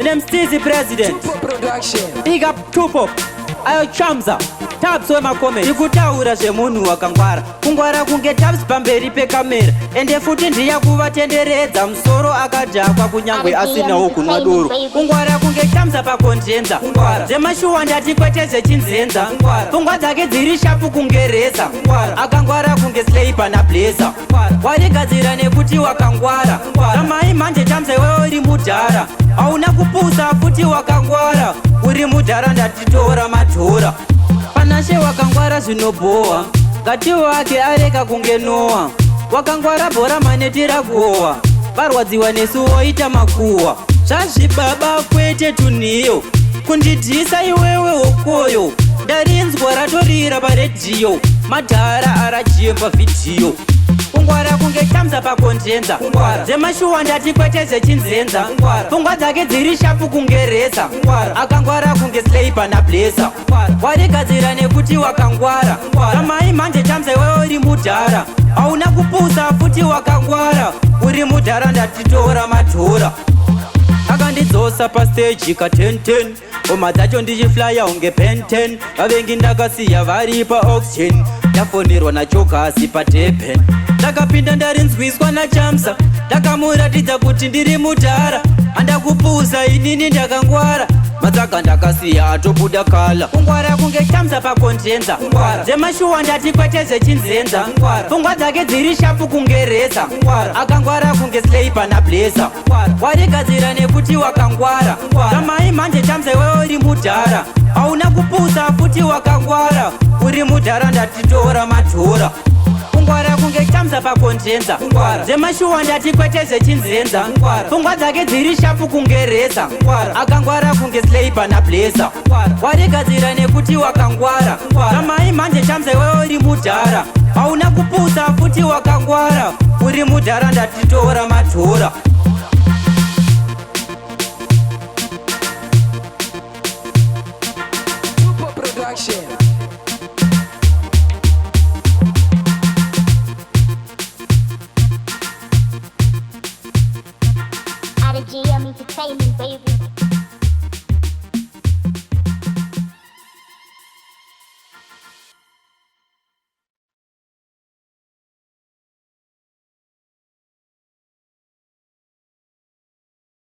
Them Steezy President. Tupo Production. Big up Tupo. Ayo Chamza. Tabs wema comment. Ndikutaura zvemunhu wakangwara. Kungwara kunge tabs pamberi pekamera. Ende futi ndiya kuvatenderedza musoro akadhakwa kunyangwe asinawo kunwa doro. Kungwara kunge Chamza pakondenza. Zemashuwa ndati kwete zvechinzenza. Pfungwa dzake dziri shapu kunge reza. Akangwara kunge Sleiper naBlazer. Warigadzira nekuti wakangwara. Amai manje Chamza iwewe uri mudhara. Hauna kupusa futi wakangwara. Uri mudhara ndatitora madhora. Panashe wakangwara zvinobhowa. Ngati wake areka kunge Noa. Wakangwara bhora manetira kuowa. Varwadziwa nesu woita makuwa. Zvazvibaba kwete tunhiyo. Kundidhisa iwewe wokoyo. Ndarinzwa ratorira paredhiyo. Madhara arajemba vhidhiyo. Kungwara kunge Chamza pakondenza. Zemashuwa ndati kwete zvechinzenza. Pfungwa dzake dziri shapu kunge reza. Akangwara kunge Sleiper naBlazer. Warigadzira nekuti wakangwara. Amai manje Chamza iwewe uri mudhara. Hauna kupusa futi wakangwara. Uri mudhara ndatitora madhora. Akandidzosa pastage ka 10-10. Oma dzacho ndichiflya unge Ben-10. Vavengi ndakasiya vari paoxygen. Ndafonerwa nachokasi paDurban. Ndakapinda ndarinzwiswa naChamza. Ndakamuratidza kuti ndiri mudhara. Handakupusa inini ndakangwara. Matsaga ndakasiya atobuda kala. Kungwara kunge Chamza pakondenza. Zemashuwa ndati kwete zvechinzenza. Pfungwa dzake dziri shapu kunge reza. Akangwara kunge Sleiper naBlazer. Warigadzira nekuti wakangwara. Amai manje Chamza iwewe uri mudhara. Hauna kupusa futi wakangwara. Uri mudhara ndatitora madhora. Kungwara kunge Chamza pakondenza. Zemashuwa ndati kwete zvechinzenza. Pfungwa dzake dziri shapu kunge reza. Akangwara kunge Sleiper naBlazer. Warigadzira nekuti wakangwara. Amai manje Chamza iwewe uri mudhara. Hauna kupusa futi wakangwara. Uri mudhara ndatitora madhora. Tupo Production.